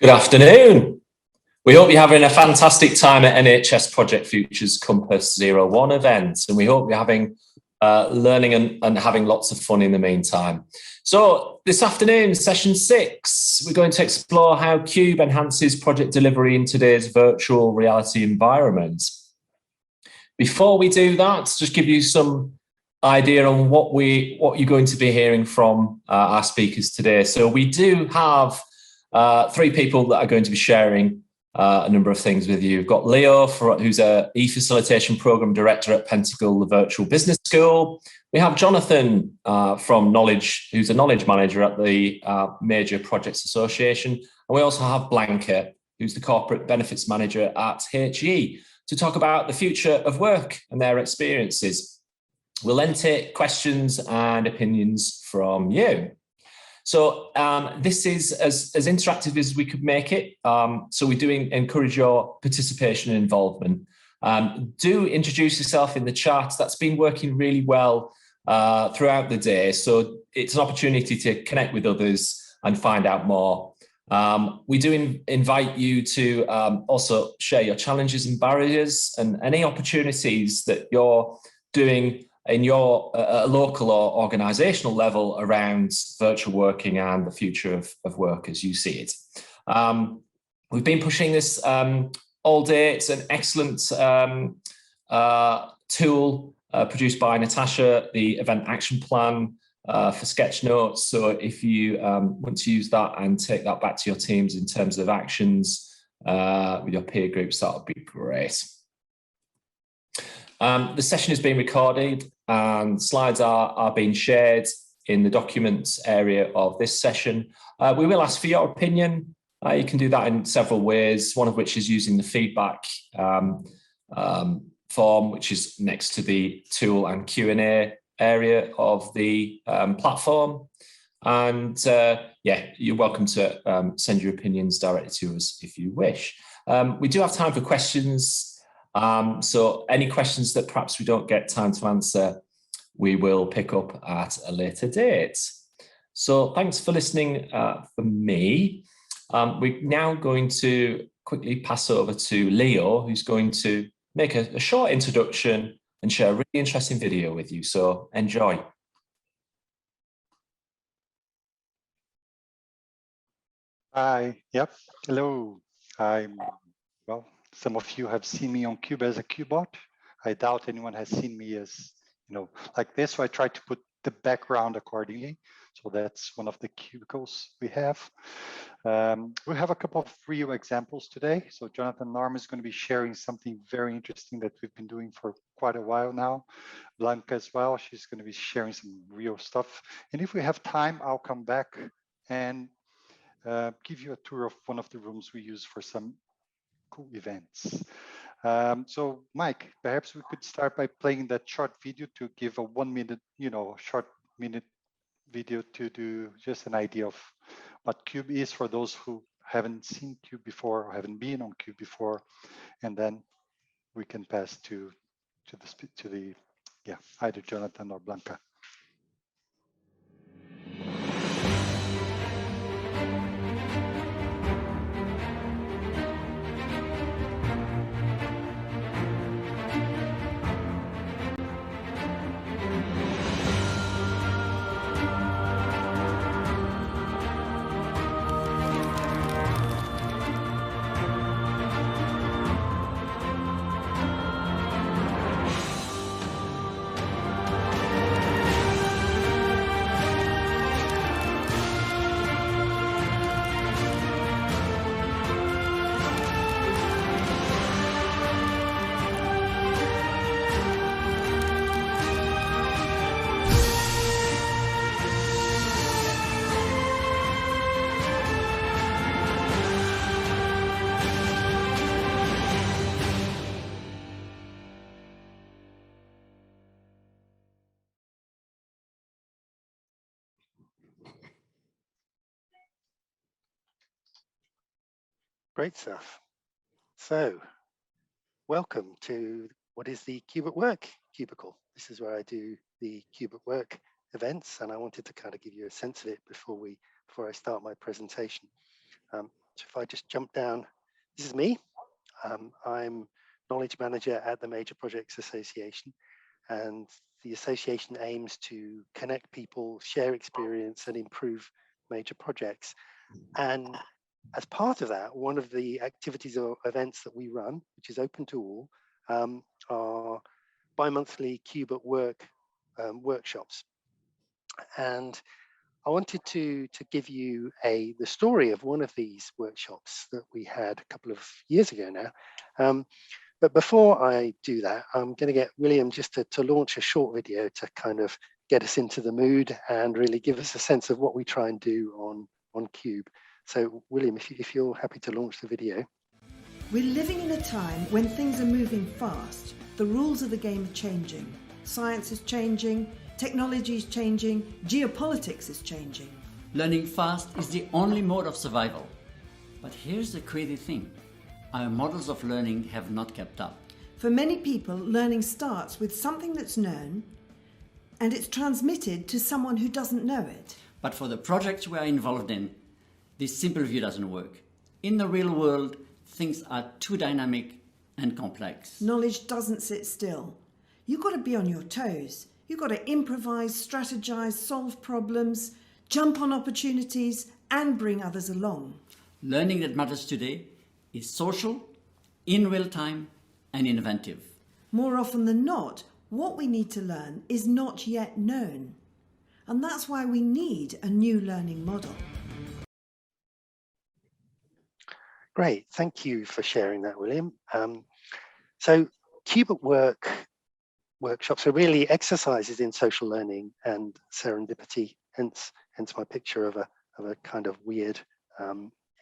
Good afternoon. We hope you're having a fantastic time at NHS Project Future's Compass 01 event, and we hope you're having learning and having lots of fun in the meantime. So this afternoon, session 6, we're going to explore how Cube enhances project delivery in today's virtual reality environment. Before we do that, just give you some idea on what you're going to be hearing from our speakers today. So we do have 3 people that are going to be sharing a number of things with you. We've got Leo, who's a e-facilitation program director at Pentacle, the Virtual Business School. We have Jonathan from Knowledge, who's a knowledge manager at the Major Projects Association. And we also have Blanca, who's the corporate benefits manager at HE, to talk about the future of work and their experiences. We'll then take questions and opinions from you. So this is as interactive as we could make it. So we do encourage your participation and involvement. Do introduce yourself in the chat. That's been working really well throughout the day. So it's an opportunity to connect with others and find out more. We do invite you to also share your challenges and barriers and any opportunities that you're doing in your local or organisational level around virtual working and the future of work as you see it. We've been pushing this all day. It's an excellent tool produced by Natasha, the event action plan for sketch notes. So if you want to use that and take that back to your teams in terms of actions with your peer groups, that would be great. The session is being recorded and slides are being shared in the documents area of this session. We will ask for your opinion. You can do that in several ways, one of which is using the feedback form, which is next to the tool and Q&A area of the platform. And yeah, you're welcome to send your opinions directly to us if you wish. We do have time for questions. So any questions that perhaps we don't get time to answer, we will pick up at a later date. So thanks for listening for me. We're now going to quickly pass over to Leo, who's going to make a short introduction and share a really interesting video with you. So enjoy. Hi, yep, hello. Well, some of you have seen me on Cube as a Cubot. I doubt anyone has seen me as, like this. So I try to put the background accordingly. So that's one of the cubicles we have. We have a couple of real examples today. So Jonathan Norm is going to be sharing something very interesting that we've been doing for quite a while now. Blanca as well, she's going to be sharing some real stuff. And if we have time, I'll come back and give you a tour of one of the rooms we use for some cool events. So Mike, perhaps we could start by playing that short video to give a 1 minute, short minute video to do just an idea of what Cube is for those who haven't seen Cube before or haven't been on Cube before, and then we can pass to the either Jonathan or Blanca. Great stuff. So, welcome to what is the Cube at Work cubicle. This is where I do the Cube at Work events, and I wanted to kind of give you a sense of it before I start my presentation. So if I just jump down, this is me. I'm knowledge manager at the Major Projects Association, and the association aims to connect people, share experience, and improve major projects. And as part of that, one of the activities or events that we run, which is open to all, are bi-monthly Cube at Work workshops. And I wanted to give you the story of one of these workshops that we had a couple of years ago now. But before I do that, I'm going to get William just to launch a short video to kind of get us into the mood and really give us a sense of what we try and do on Cube. So William, if you're happy to launch the video. We're living in a time when things are moving fast. The rules of the game are changing. Science is changing, technology is changing, geopolitics is changing. Learning fast is the only mode of survival. But here's the crazy thing. Our models of learning have not kept up. For many people, learning starts with something that's known and it's transmitted to someone who doesn't know it. But for the projects we are involved in, this simple view doesn't work. In the real world, things are too dynamic and complex. Knowledge doesn't sit still. You've got to be on your toes. You've got to improvise, strategize, solve problems, jump on opportunities, and bring others along. Learning that matters today is social, in real time, and inventive. More often than not, what we need to learn is not yet known. And that's why we need a new learning model. Great, thank you for sharing that, William. So Cube at Work workshops are really exercises in social learning and serendipity, hence my picture of a kind of weird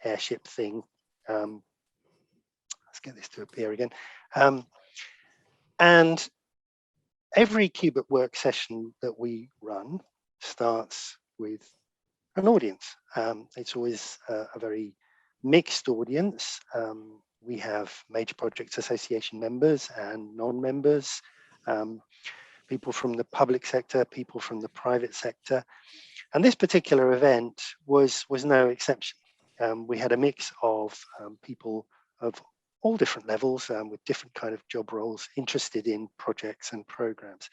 airship thing. Let's get this to appear again. And every Cube at Work session that we run starts with an audience. It's always a very mixed audience. We have Major Projects Association members and non-members, people from the public sector, people from the private sector. And this particular event was no exception. We had a mix of people of all different levels with different kind of job roles interested in projects and programs.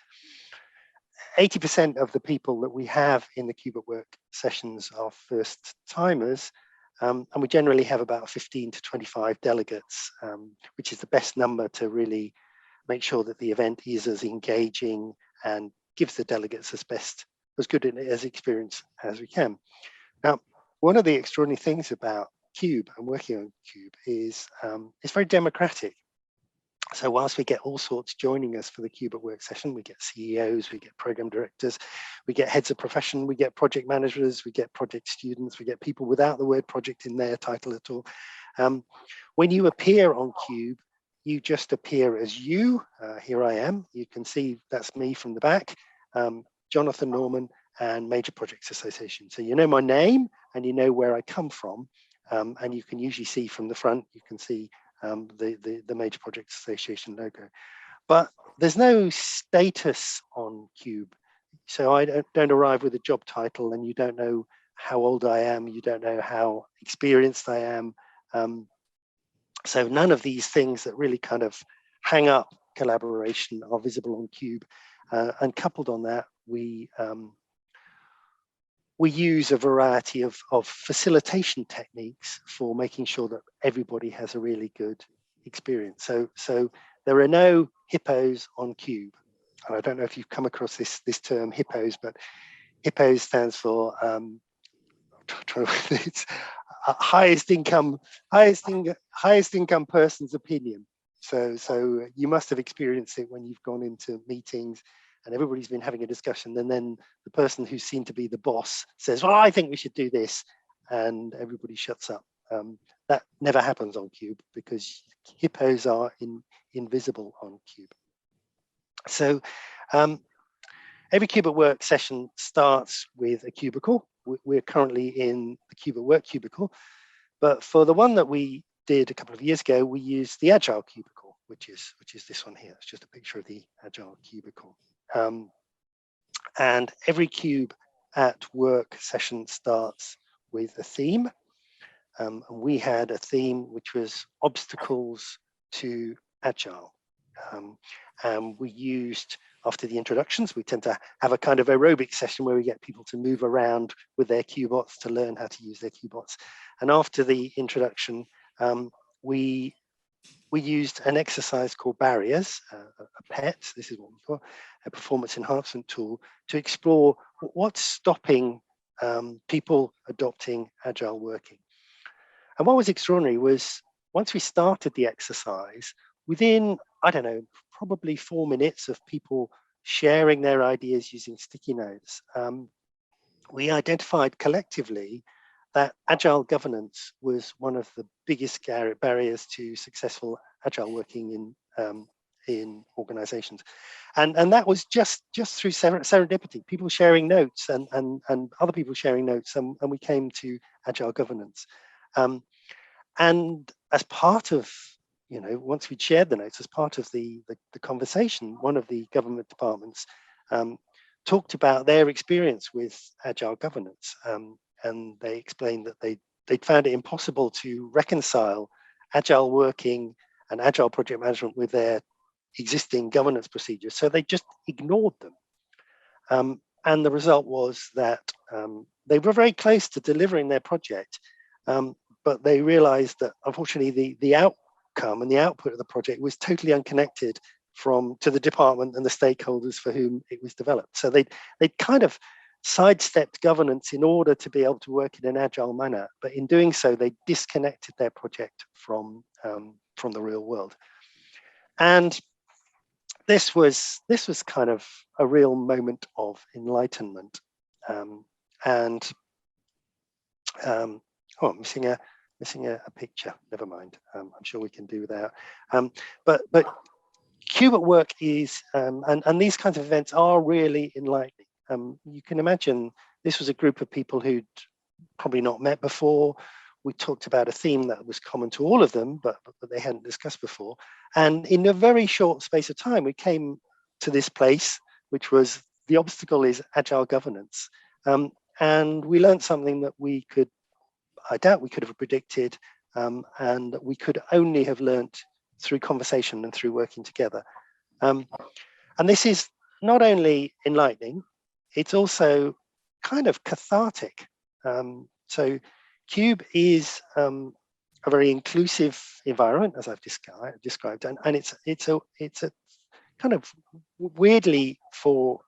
80% of the people that we have in the Cube at Work sessions are first timers, and we generally have about 15 to 25 delegates, which is the best number to really make sure that the event is as engaging and gives the delegates as good as experience as we can. Now, one of the extraordinary things about Cube and working on Cube is it's very democratic. So whilst we get all sorts joining us for the Cube at Work session, we get CEOs, we get program directors, we get heads of profession, we get project managers, we get project students, we get people without the word project in their title at all. When you appear on Cube, you just appear as you. Here I am. You can see that's me from the back, Jonathan Norman and Major Projects Association. So you know my name and you know where I come from. And you can usually see from the front, you can see the Major Projects Association logo. But there's no status on Cube. So I don't arrive with a job title and you don't know how old I am, you don't know how experienced I am. So none of these things that really kind of hang up collaboration are visible on Cube. And coupled on that, we use a variety of facilitation techniques for making sure that everybody has a really good experience. So there are no hippos on Cube. And I don't know if you've come across this term hippos, but hippos stands for it's highest income person's opinion. So you must have experienced it when you've gone into meetings and everybody's been having a discussion, and then the person who's seen to be the boss says, well, I think we should do this, and everybody shuts up. That never happens on Cube because hippos are invisible on Cube. So every Cube at Work session starts with a cubicle. We're currently in the Cube at Work cubicle, but for the one that we did a couple of years ago, we used the Agile cubicle, which is this one here. It's just a picture of the Agile cubicle. And every Cube at Work session starts with a theme. And we had a theme which was obstacles to Agile. And we used, after the introductions, we tend to have a kind of aerobic session where we get people to move around with their QBots to learn how to use their QBots. And after the introduction, we used an exercise called Barriers, a PET, this is what we call a performance enhancement tool, to explore what's stopping people adopting Agile working. And what was extraordinary was once we started the exercise, within, I don't know, probably 4 minutes of people sharing their ideas using sticky notes, we identified collectively that Agile governance was one of the biggest barriers to successful Agile working in organizations. And that was just through serendipity, people sharing notes and other people sharing notes, and we came to Agile governance. And as part of, once we'd shared the notes, as part of the conversation, one of the government departments talked about their experience with Agile governance. And they explained that they'd found it impossible to reconcile Agile working and Agile project management with their existing governance procedures. So they just ignored them. And the result was that they were very close to delivering their project, but they realized that unfortunately the outcome and the output of the project was totally unconnected to the department and the stakeholders for whom it was developed. So they'd kind of sidestepped governance in order to be able to work in an Agile manner, but in doing so, they disconnected their project from the real world. And this was kind of a real moment of enlightenment. Oh, I'm missing a picture. Never mind. I'm sure we can do without. But Cube at Work is, and these kinds of events are really enlightening. You can imagine this was a group of people who'd probably not met before. We talked about a theme that was common to all of them, but they hadn't discussed before. And in a very short space of time, we came to this place, which was the obstacle is Agile governance. And we learned something that I doubt we could have predicted, and we could only have learned through conversation and through working together. And this is not only enlightening, it's also kind of cathartic. So Cube is a very inclusive environment, as I've described, and it's a kind of weirdly for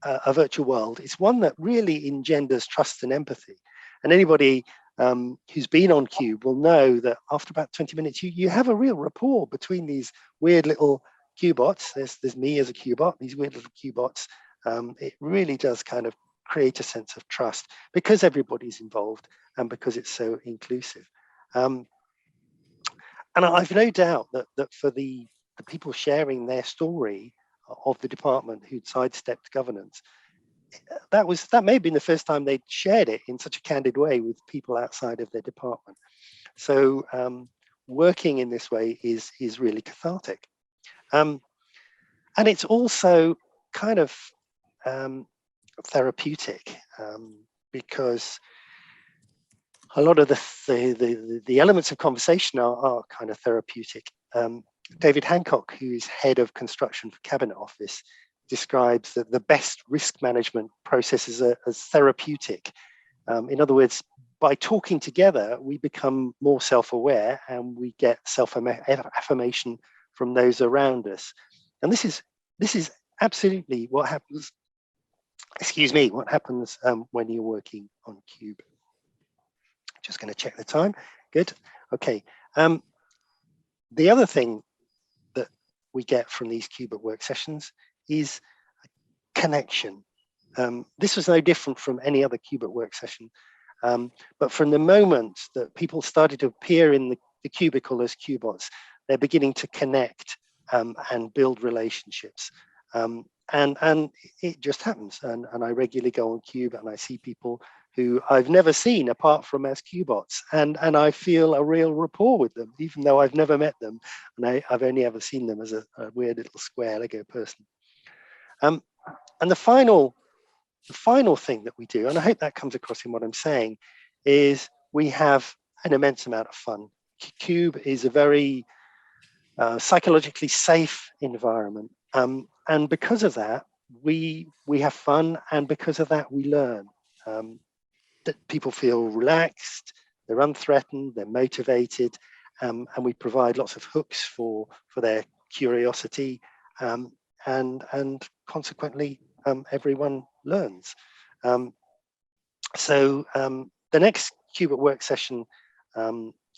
a virtual world. It's one that really engenders trust and empathy. And anybody who's been on Cube will know that after about 20 minutes, you have a real rapport between these weird little QBots. There's me as a QBot, these weird little QBots. It really does kind of create a sense of trust because everybody's involved and because it's so inclusive. And I've no doubt that for the people sharing their story of the department who'd sidestepped governance, that may have been the first time they'd shared it in such a candid way with people outside of their department. So working in this way is really cathartic. And it's also kind of therapeutic because a lot of the elements of conversation are kind of therapeutic. David Hancock, who's head of construction for Cabinet Office, describes that the best risk management processes as therapeutic. In other words, by talking together, we become more self-aware and we get self-affirmation from those around us. And this is absolutely what happens. Excuse me, what happens when you're working on Cube. Just going to check the time. Good. Okay. The other thing that we get from these Cube at Work sessions is connection. This was no different from any other Cube at Work session. But from the moment that people started to appear in the cubicle as QBots, they're beginning to connect and build relationships. And it just happens. And I regularly go on Cube and I see people who I've never seen apart from as QBots. And I feel a real rapport with them, even though I've never met them. And I've only ever seen them as a weird little square Lego person. And the final thing that we do, and I hope that comes across in what I'm saying, is we have an immense amount of fun. Cube is a very psychologically safe environment. And because of that, we have fun, and because of that, we learn. That people feel relaxed, they're unthreatened, they're motivated, and we provide lots of hooks for their curiosity, and consequently, everyone learns. So the next Cube at Work session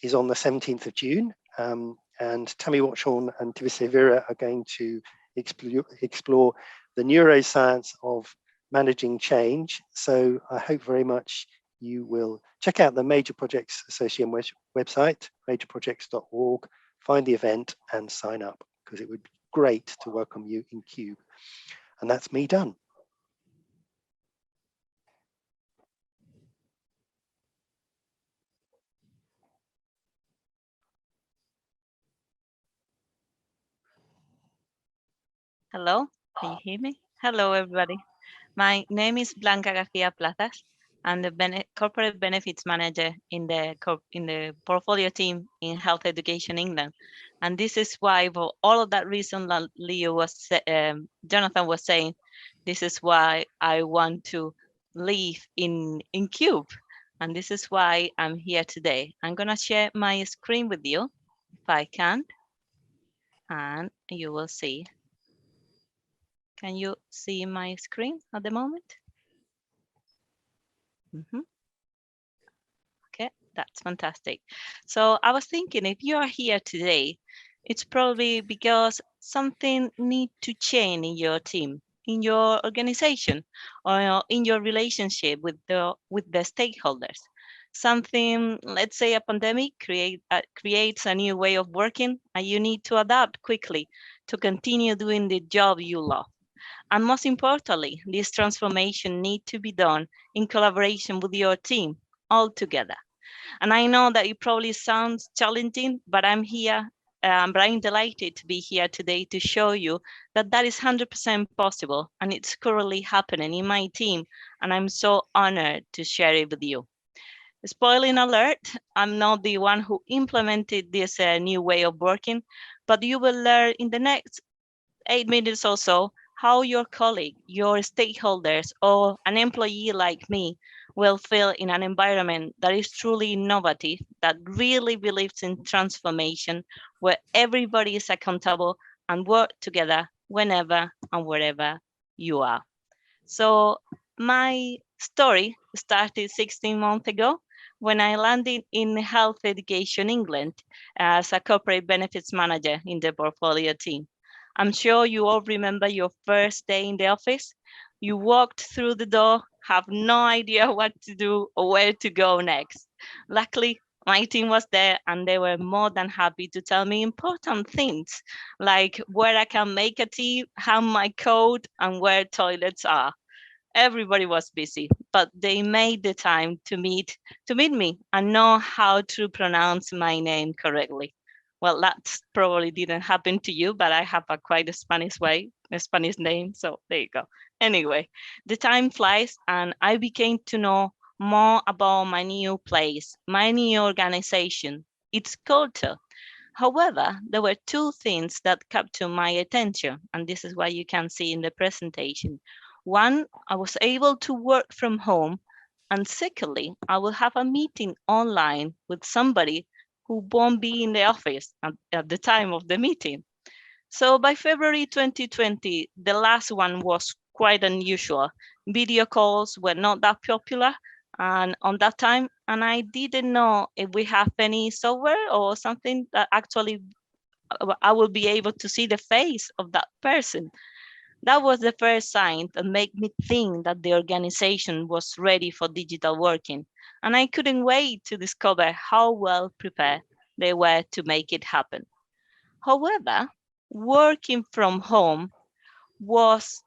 is on the 17th of June, and Tammy Watchorn and Tivise Vera are going to explore the neuroscience of managing change. So I hope very much you will check out the Major Projects Association website, majorprojects.org, find the event and sign up, because it would be great to welcome you in Cube. And that's me done. Hello, can you hear me? Hello, everybody. My name is Blanca Garcia Plazas. I'm the corporate benefits manager in the portfolio team in Health Education England. And this is why, for all of that reason that Jonathan was saying, this is why I want to live in Cube. And this is why I'm here today. I'm gonna share my screen with you, if I can, and you will see. Can you see my screen at the moment? Okay, that's fantastic. So I was thinking, if you are here today, it's probably because something needs to change in your team, in your organization, or in your relationship with the stakeholders. Something, let's say a pandemic creates a new way of working, and you need to adapt quickly to continue doing the job you love. And most importantly, this transformation needs to be done in collaboration with your team all together. And I know that it probably sounds challenging, but I'm here, but I'm delighted to be here today to show you that that is 100% possible, and it's currently happening in my team, and I'm so honored to share it with you. Spoiling alert, I'm not the one who implemented this new way of working, but you will learn in the next 8 minutes or so how your colleague, your stakeholders, or an employee like me will feel in an environment that is truly innovative, that really believes in transformation, where everybody is accountable and work together whenever and wherever you are. So my story started 16 months ago when I landed in Health Education England as a corporate benefits manager in the portfolio team. I'm sure you all remember your first day in the office. You walked through the door, have no idea what to do or where to go next. Luckily, my team was there and they were more than happy to tell me important things, like where I can make a tea, how my code, and where toilets are. Everybody was busy, but they made the time to meet me and know how to pronounce my name correctly. Well, that probably didn't happen to you, but I have a quite a Spanish name, so there you go. Anyway, the time flies and I became to know more about my new place, my new organization, its culture. However, there were two things that captured my attention, and this is what you can see in the presentation. One, I was able to work from home, and secondly, I will have a meeting online with somebody who won't be in the office at the time of the meeting. So by February 2020, the last one was quite unusual. Video calls were not that popular and on that time, and I didn't know if we have any software or something that actually I will be able to see the face of that person. That was the first sign that made me think that the organization was ready for digital working, and I couldn't wait to discover how well prepared they were to make it happen. However, working from home was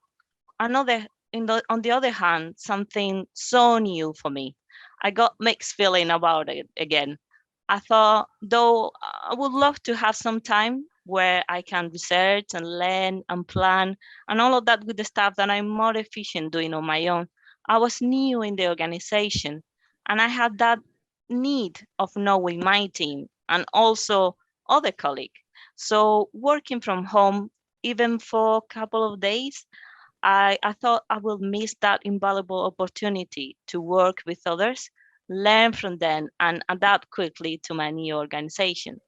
on the other hand, something so new for me. I got mixed feeling about it again. I thought, though I would love to have some time where I can research and learn and plan and all of that with the stuff that I'm more efficient doing on my own. I was new in the organization and I had that need of knowing my team and also other colleagues. So working from home, even for a couple of days, I thought I will miss that invaluable opportunity to work with others, learn from them, and adapt quickly to my new organization.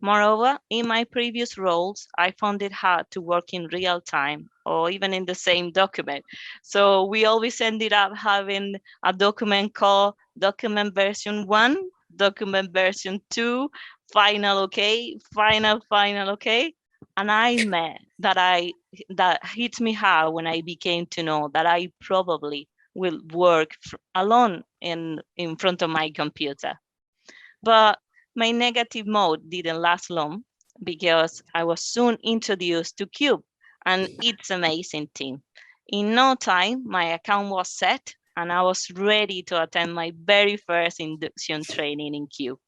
Moreover, in my previous roles, I found it hard to work in real time or even in the same document. So we always ended up having a document called document version 1, document version 2, final okay, final okay. And I met that hit me hard when I became to know that I probably will work alone in front of my computer. But my negative mode didn't last long because I was soon introduced to Cube and its amazing team. In no time, my account was set and I was ready to attend my very first induction training in Cube.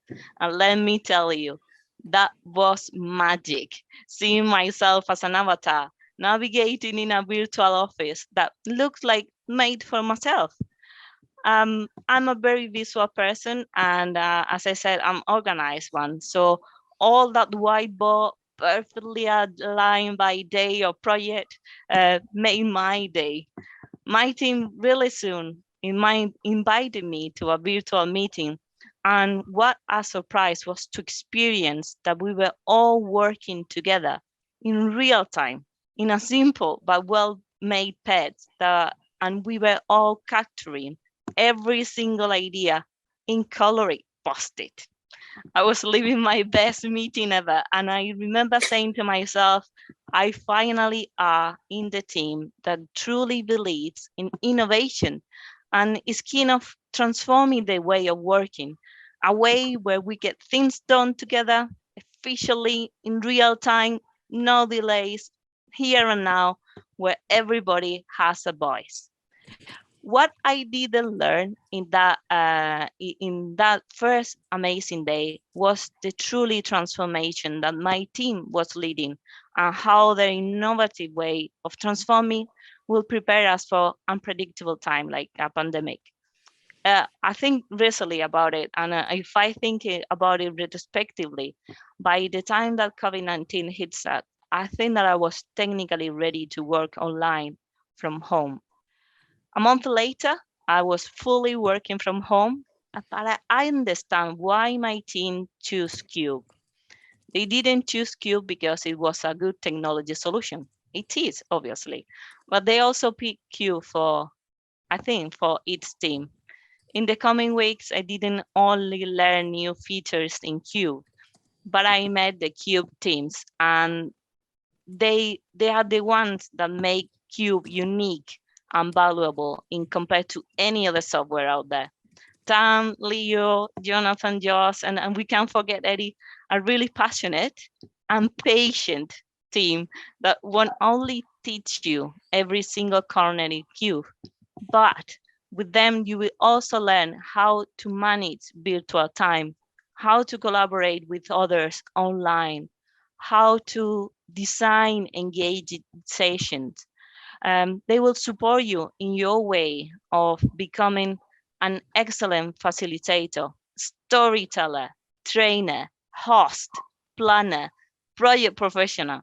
And let me tell you, that was magic. Seeing myself as an avatar, navigating in a virtual office that looks like made for myself. I'm a very visual person, and as I said, I'm organized one. So all that whiteboard perfectly aligned by day or project made my day. My team really soon invited me to a virtual meeting, and what a surprise was to experience that we were all working together in real time in a simple but well-made pad and we were all capturing every single idea in coloring post-it. I was living my best meeting ever, and I remember saying to myself, I finally are in the team that truly believes in innovation and is keen of transforming the way of working, a way where we get things done together efficiently in real time, no delays, here and now, where everybody has a voice. What I didn't learn in that first amazing day was the truly transformation that my team was leading and how their innovative way of transforming will prepare us for unpredictable time like a pandemic. I think recently about it, and if I think about it retrospectively, by the time that COVID-19 hits us, I think that I was technically ready to work online from home. A month later, I was fully working from home, but I understand why my team chose Cube. They didn't choose Cube because it was a good technology solution. It is, obviously, but they also picked Cube for its team. In the coming weeks, I didn't only learn new features in Cube, but I met the Cube teams, and they are the ones that make Cube unique and valuable in compared to any other software out there. Tam, Leo, Jonathan, Joss, and we can't forget Eddie, are really passionate and patient team that won't only teach you every single corner in Cube, but with them you will also learn how to manage virtual time, how to collaborate with others online, how to design engaged sessions. They will support you in your way of becoming an excellent facilitator, storyteller, trainer, host, planner, project professional.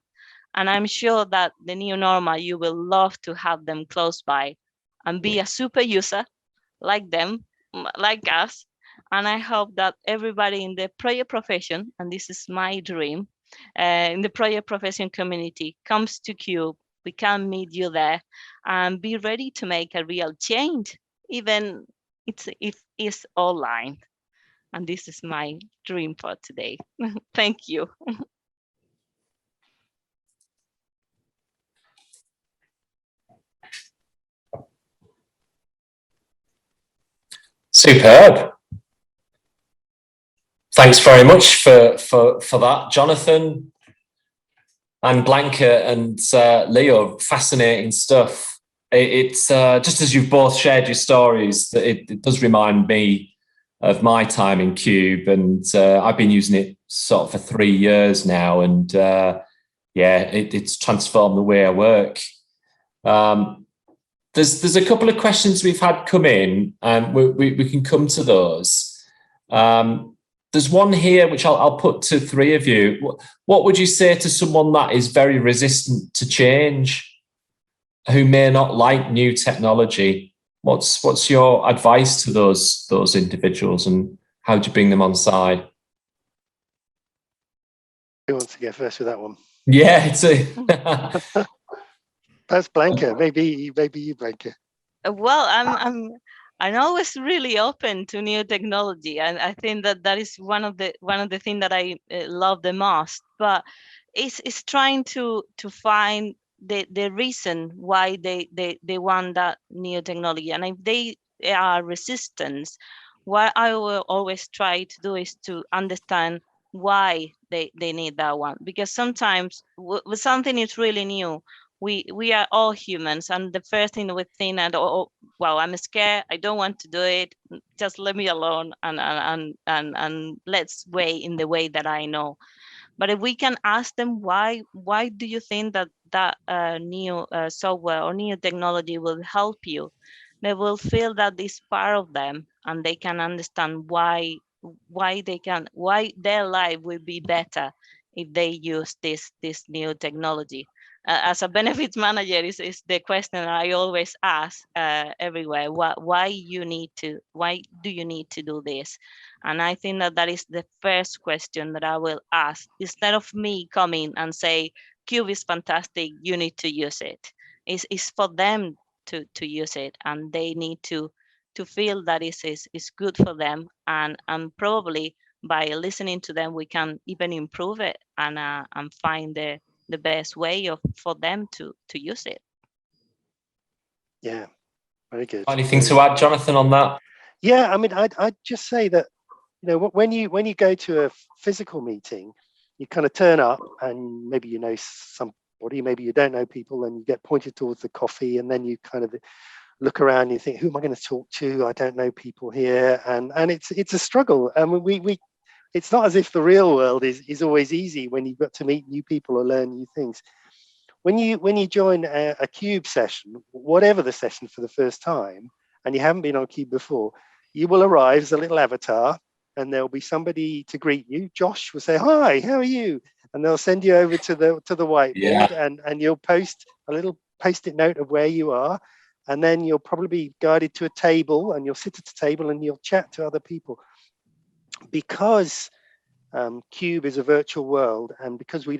And I'm sure that the new normal, you will love to have them close by and be a super user like them, like us. And I hope that everybody in the project profession, and this is my dream, in the project profession community comes to Cube. We can meet you there and be ready to make a real change, even if it's online. And this is my dream for today. Thank you. Superb. Thanks very much for that, Jonathan and Blanca and Leo. Fascinating stuff. It's just as you've both shared your stories, it does remind me of my time in Cube, and I've been using it sort of for 3 years now, and it's transformed the way I work. There's a couple of questions we've had come in, and we can come to those. There's one here which I'll put to three of you. What would you say to someone that is very resistant to change, who may not like new technology? What's your advice to those individuals, and how do you bring them on side? Who wants to go first with that one? Yeah, it's That's Blanca. Maybe you, Blanca. Well, I'm always really open to new technology, and I think that is one of the things that I love the most. But it's trying to find the reason why they want that new technology, and if they are resistant, what I will always try to do is to understand why they need that one, because sometimes with something is really new, we are all humans, and the first thing we think, and oh, well, I'm scared, I don't want to do it, just let me alone, and let's wait in the way that I know. But if we can ask them why do you think that new software or new technology will help you, they will feel that it's part of them, and they can understand why their life will be better if they use this new technology. As a benefits manager, is the question I always ask everywhere. Why do you need to do this? And I think that is the first question that I will ask, instead of me coming and say, Cube is fantastic, you need to use it. It's for them to use it, and they need to feel that is good for them, and probably by listening to them we can even improve it, and find the best way for them to use it. Yeah, very good. Anything to add, Jonathan, on that? Yeah, I mean, I'd just say that, you know, when you go to a physical meeting, you kind of turn up, and maybe you know somebody, maybe you don't know people, and you get pointed towards the coffee, and then you kind of look around and you think, who am I going to talk to? I don't know people here, and it's a struggle. I mean, we it's not as if the real world is always easy when you've got to meet new people or learn new things. When you join a Cube session, whatever the session, for the first time, and you haven't been on Cube before, you will arrive as a little avatar, and there'll be somebody to greet you. Josh will say, "Hi, how are you?" And they'll send you over to the whiteboard, and you'll post a little post-it note of where you are, and then you'll probably be guided to a table, and you'll sit at a table and you'll chat to other people. Because Cube is a virtual world, and because we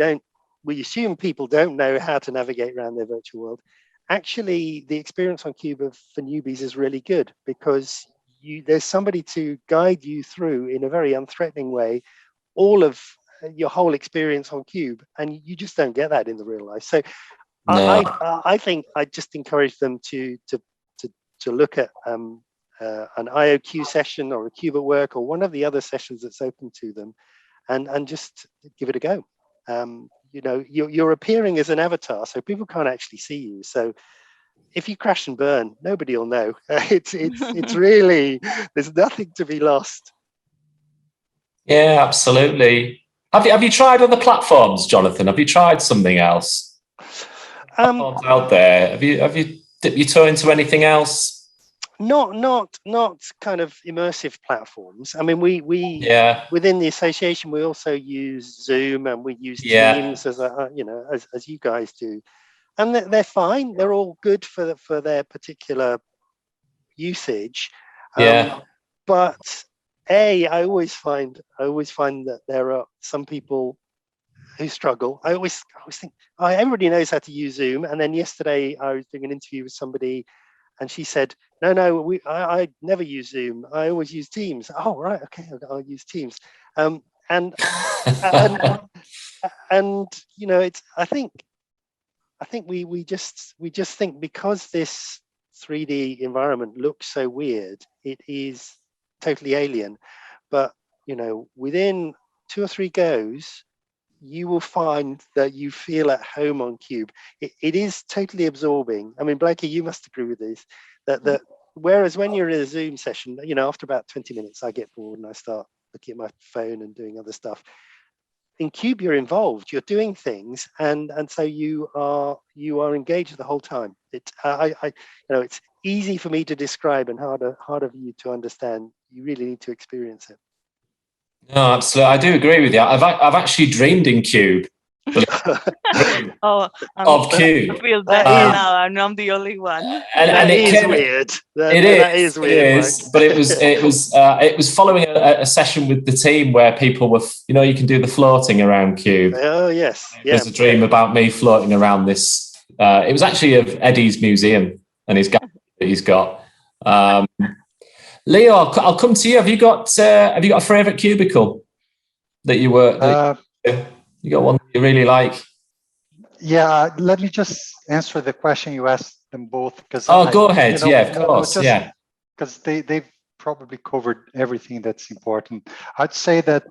assume people don't know how to navigate around their virtual world, actually the experience on Cube for newbies is really good, because there's somebody to guide you through in a very unthreatening way all of your whole experience on Cube, and you just don't get that in the real life. So no. I think I just encourage them to look at an IOQ session or a Cube at Work or one of the other sessions that's open to them, and just give it a go. You know, you're appearing as an avatar, so people can't actually see you. So if you crash and burn, nobody will know. It's really, there's nothing to be lost. Yeah, absolutely. Have you tried other platforms, Jonathan? Have you tried something else? Out there, have you dipped your toe into anything else? Not kind of immersive platforms. I mean, we within the association we also use Zoom, and we use Teams as as you guys do, and they're fine. They're all good for their particular usage. But I always find that there are some people who struggle. I always think, everybody knows how to use Zoom. And then yesterday I was doing an interview with somebody, and she said, no, I never use Zoom. I always use Teams. Oh, right, okay, I'll use Teams. And you know, it's I think we just think, because this 3D environment looks so weird, it is totally alien. But you know, within 2 or 3 goes, you will find that you feel at home on Cube. It is totally absorbing. I mean, Blakey, you must agree with this, that whereas when you're in a Zoom session, you know, after about 20 minutes, I get bored and I start looking at my phone and doing other stuff. In Cube, you're involved, you're doing things, and so you are engaged the whole time. It's easy for me to describe and harder for you to understand. You really need to experience it. No, absolutely. I do agree with you. I've actually dreamed in Cube. Oh, Of Cube. I feel That better is- now. I'm not the only one. And it is came, weird. It That is is weird, Mike. but it was following a session with the team where people were, you can do the floating around Cube. Oh yes, It was a dream about me floating around this. It was actually of Eddie's museum and his gallery that he's got. Leo, I'll come to you. Have you got a favourite cubicle that you you got one that you really like? Yeah, let me just answer the question you asked them both. Because Go ahead. Of course. Because they've probably covered everything that's important. I'd say that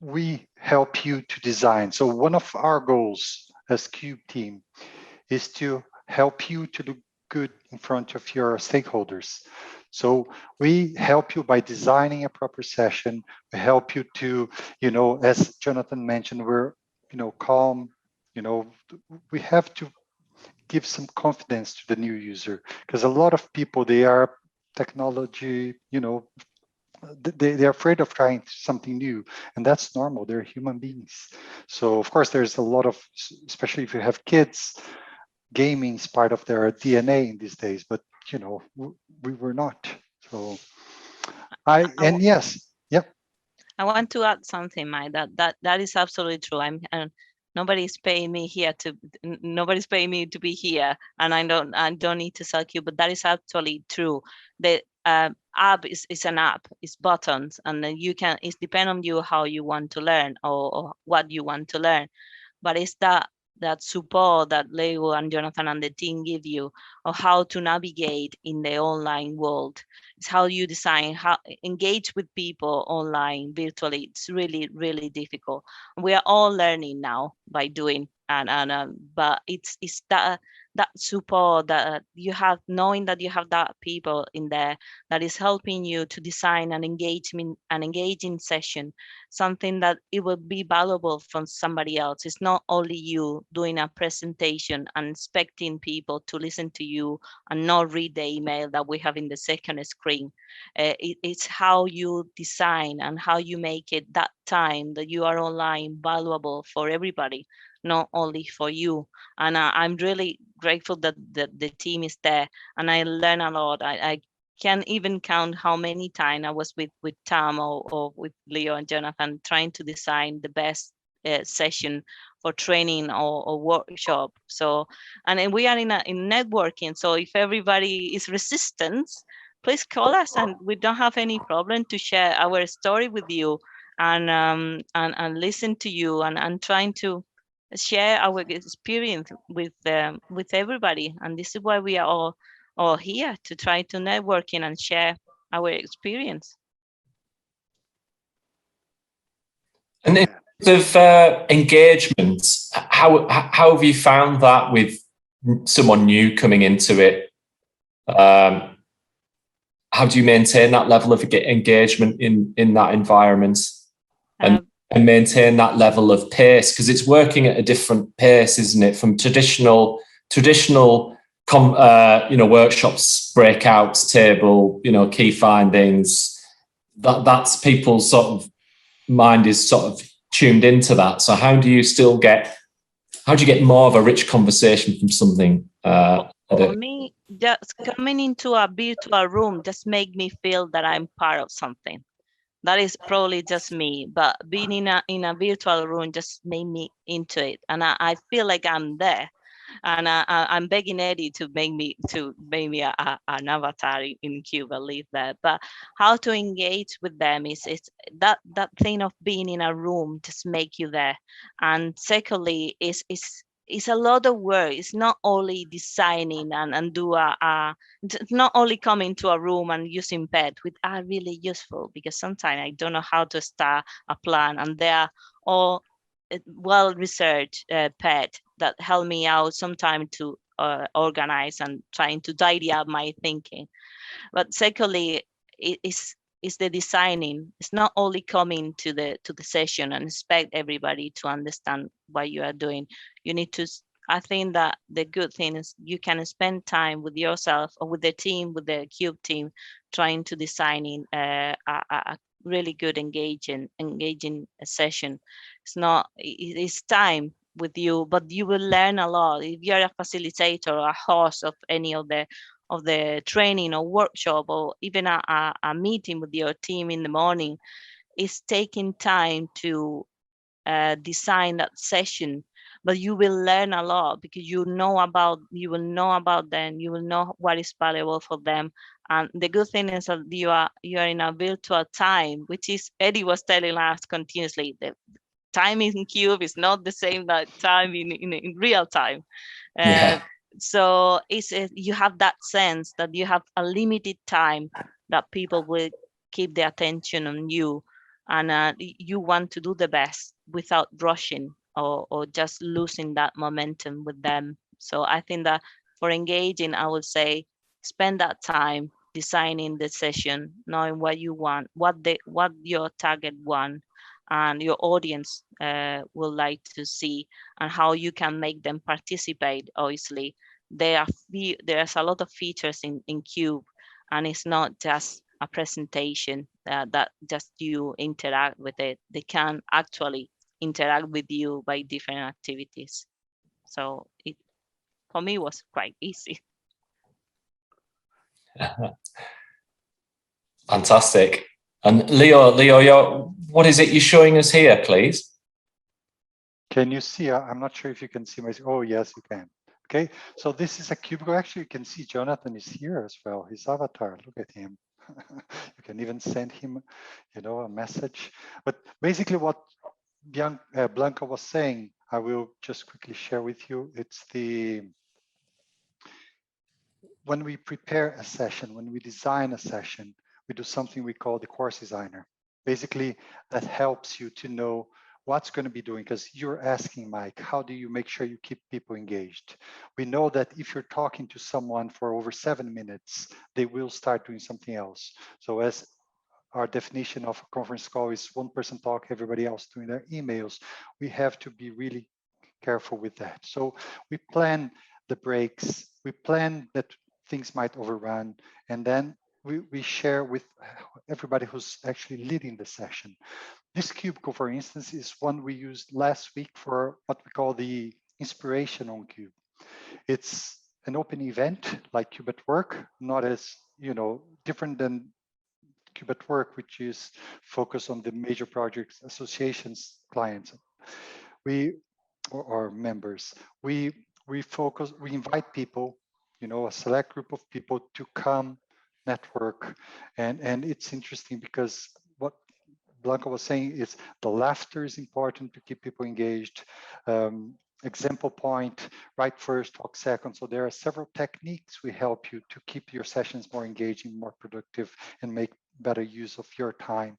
we help you to design. So one of our goals as Cube team is to help you to look good in front of your stakeholders. So we help you by designing a proper session. We help you to, as Jonathan mentioned, we're, calm. We have to give some confidence to the new user, because a lot of people, they are technology, they're afraid of trying something new, and that's normal. They're human beings. So of course there's a lot of, especially if you have kids, gaming is part of their DNA in these days, but we were not. So yes. Yep. I want to add something, Mike. That is absolutely true. Nobody's paying me to be here, and I don't need to sell you, but that is actually true. The app is an app, it's buttons, and then it's depend on you how you want to learn or what you want to learn. But it's that support that Leo and Jonathan and the team give you of how to navigate in the online world. It's how you design, how engage with people online, virtually. It's really, really difficult. We are all learning now by doing, but it's that support that you have, knowing that you have that people in there that is helping you to design an engaging session, something that it will be valuable from somebody else. It's not only you doing a presentation and expecting people to listen to you and not read the email that we have in the second screen. It's how you design and how you make it that time that you are online valuable for everybody, not only for you. And I'm really grateful that the team is there, and I learn a lot. I can't even count how many times I was with Tom or with Leo and Jonathan trying to design the best session for training or workshop. So, and then we are in networking. So if everybody is resistant, please call us, and we don't have any problem to share our story with you and listen to you and trying to share our experience with everybody. And this is why we are all here, to try to networking and share our experience. And in terms of engagement, how have you found that with someone new coming into it? How do you maintain that level of engagement in that environment and maintain that level of pace? Because it's working at a different pace, isn't it? From traditional workshops, breakouts, table, key findings. That's people's sort of mind is sort of tuned into that. So how do you get more of a rich conversation from something? For me, just coming into a virtual room just make me feel that I'm part of something. That is probably just me, but being in a virtual room just made me into it, and I feel like I'm there. And I'm begging Eddie to make me an avatar in Cube. I leave that. But how to engage with them is that thing of being in a room just make you there. And secondly, it's a lot of work. It's not only designing and do it's not only coming to a room and using pad, which are really useful, because sometimes I don't know how to start a plan, and they are all well-researched pad that help me out sometimes to organize and trying to tidy up my thinking. But secondly, it's the designing. It's not only coming to the session and expect everybody to understand what you are doing. You need to. I think that the good thing is you can spend time with yourself or with the team, with the Cube team, trying to designing really good engaging session. It's not, it's time with you, but you will learn a lot. If you're a facilitator or a host of any of the training or workshop, or even a meeting with your team in the morning, it's taking time to design that session, but you will learn a lot because you will know about them, you will know what is valuable for them. And the good thing is that you are in a virtual time, which is Eddie was telling us continuously. The time in Cube is not the same that time in real time. Yeah. So you have that sense that you have a limited time that people will keep their attention on you, and you want to do the best without rushing or just losing that momentum with them. So I think that for engaging, I would say spend that time designing the session, knowing what you want, what your target want and your audience would like to see, and how you can make them participate. Obviously, there's a lot of features in Cube, and it's not just a presentation that just you interact with it. They can actually interact with you by different activities. So it, for me, was quite easy. Fantastic. And Leo, what is it you're showing us here, please? Can you see? I'm not sure if you can see my. Oh, yes, you can. Okay, so this is a cubicle. Actually, you can see Jonathan is here as well. His avatar. Look at him. You can even send him, a message. But basically, what Blanca was saying, I will just quickly share with you. It's when we prepare a session, when we design a session, we do something we call the course designer. Basically, that helps you to know what's going to be doing, because you're asking, Mike, how do you make sure you keep people engaged? We know that if you're talking to someone for over 7 minutes, they will start doing something else. So as our definition of a conference call is one person talk, everybody else doing their emails, we have to be really careful with that. So we plan the breaks, we plan that things might overrun, and then we share with everybody who's actually leading the session. This cubicle, for instance, is one we used last week for what we call the inspiration on Cube. It's an open event like Cube at Work, not as, different than Cube at Work, which is focused on the major projects, associations, clients, or members. We invite people, a select group of people to come network. And it's interesting because what Blanca was saying is the laughter is important to keep people engaged. Example point, write first, talk second. So there are several techniques we help you to keep your sessions more engaging, more productive, and make better use of your time.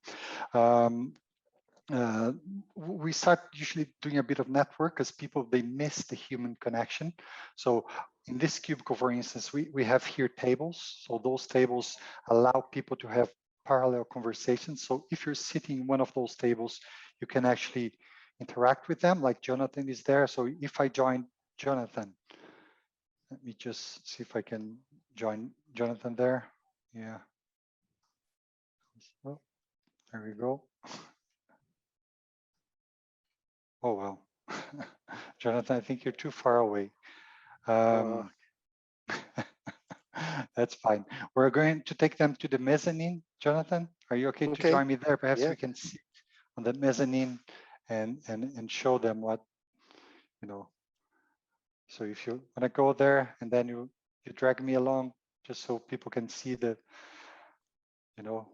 We start usually doing a bit of network because people, they miss the human connection. So in this cubicle, for instance, we have here tables. So those tables allow people to have parallel conversations. So if you're sitting in one of those tables, you can actually interact with them, like Jonathan is there. So if I join Jonathan, let me just see if I can join Jonathan there. Yeah. So, there we go. Oh, well. Jonathan, I think you're too far away. That's fine. We're going to take them to the mezzanine. Jonathan, are you okay to join me there? Perhaps we can sit on the mezzanine and show them what, So if you want to go there and then you drag me along just so people can see the,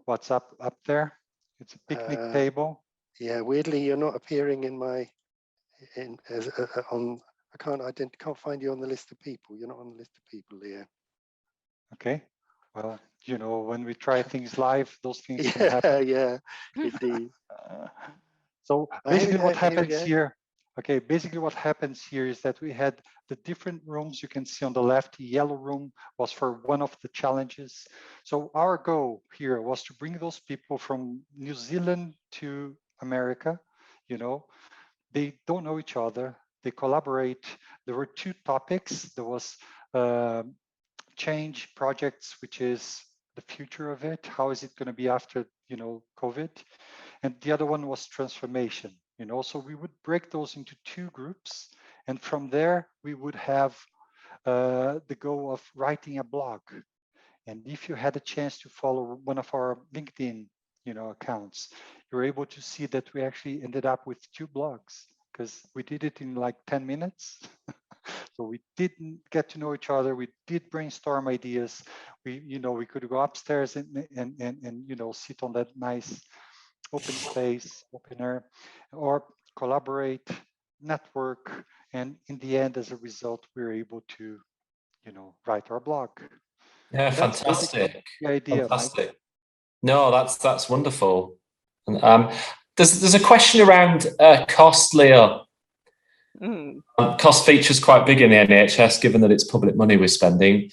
what's up there. It's a picnic table. Yeah, weirdly, you're not appearing in my, I can't find you on the list of people. You're not on the list of people, Leo. Okay. Well, when we try things live, those things can happen. Yeah, indeed. So basically what happens here, basically what happens here is that we had the different rooms you can see on the left. The yellow room was for one of the challenges. So our goal here was to bring those people from New Zealand to America. They don't know each other. They collaborate. There were 2 topics. There was change projects, which is the future of it. How is it going to be after COVID, and the other one was transformation. So we would break those into 2 groups, and from there we would have the goal of writing a blog. And if you had a chance to follow one of our LinkedIn, accounts, you're able to see that we actually ended up with 2 blogs, because we did it in like 10 minutes. So we didn't get to know each other. We did brainstorm ideas. We could go upstairs and sit on that nice open space, open air, or collaborate, network, and in the end, as a result, we were able to, write our blog. Yeah, And that's fantastic. the idea, Fantastic. Mike. No, that's wonderful. There's a question around cost, Leo. Cost features quite big in the NHS, given that it's public money we're spending.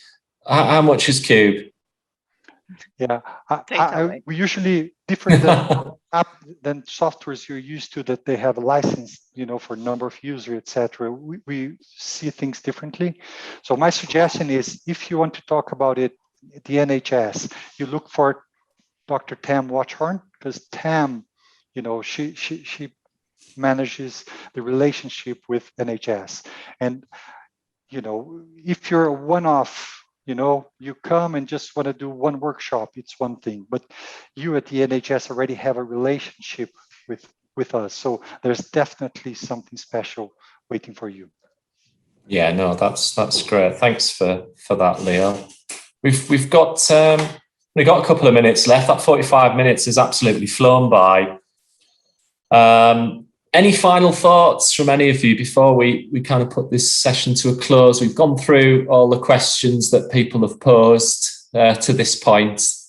How much is Cube? Yeah, we usually different than softwares you're used to, that they have a license, for number of users, etc. We see things differently. So my suggestion is, if you want to talk about it, the NHS, you look for Dr. Tam Watchhorn, because Tam, she manages the relationship with NHS. And, if you're a one-off, you come and just want to do one workshop, it's one thing. But you at the NHS already have a relationship with us. So there's definitely something special waiting for you. Yeah, no, that's great. Thanks for that, Leo. We've got a couple of minutes left. That 45 minutes has absolutely flown by. Any final thoughts from any of you before we kind of put this session to a close? We've gone through all the questions that people have posed to this point. Is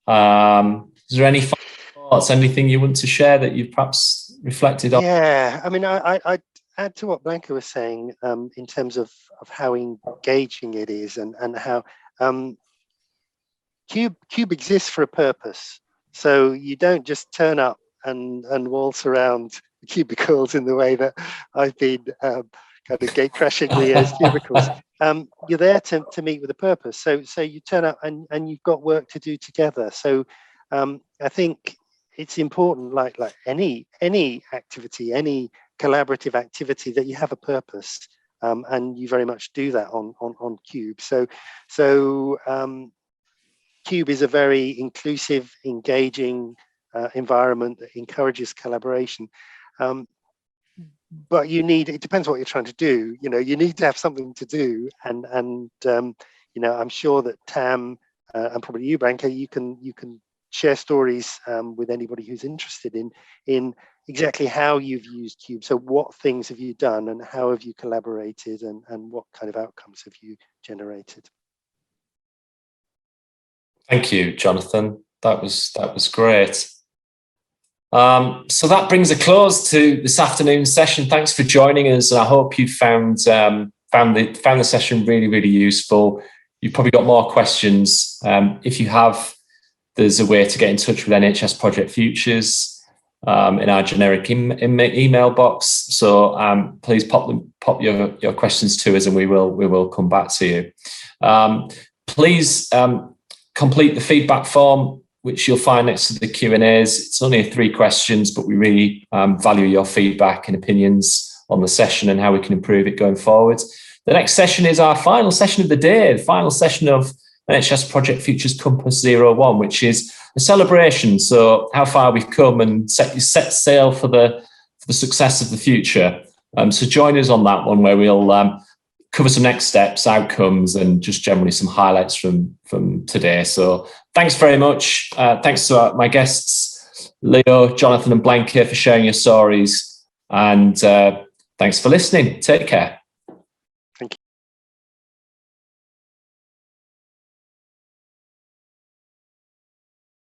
there any final thoughts, anything you want to share that you've perhaps reflected on? Yeah, I mean, I'd add to what Blanca was saying in terms of how engaging it is, and how Cube exists for a purpose. So you don't just turn up and waltz around the cubicles in the way that I've been kind of gate crashing the cubicles. You're there to meet with a purpose. So you turn up and you've got work to do together. So I think it's important, like any activity, any collaborative activity, that you have a purpose, and you very much do that on Cube. So Cube is a very inclusive, engaging environment that encourages collaboration. But it depends what you're trying to do. You need to have something to do, and I'm sure that Tam and probably you, Branka, you can share stories with anybody who's interested in exactly how you've used Cube. So what things have you done, and how have you collaborated, and what kind of outcomes have you generated? Thank you, Jonathan. That was great. So that brings a close to this afternoon's session. Thanks for joining us. I hope you found the session really, really useful. You've probably got more questions. If you have, there's a way to get in touch with NHS Project Futures in our generic email box. So please pop your questions to us, and we will come back to you. Please complete the feedback form, which you'll find next to the Q&As. It's only 3 questions, but we really value your feedback and opinions on the session and how we can improve it going forward. The next session is our final session of the day, the final session of NHS Project Futures Compass 01, which is a celebration. So how far we've come, and set sail for the success of the future. So join us on that one, where we'll cover some next steps, outcomes, and just generally some highlights from today. So thanks very much. Thanks to my guests, Leo, Jonathan, and Blanca, for sharing your stories. And thanks for listening. Take care.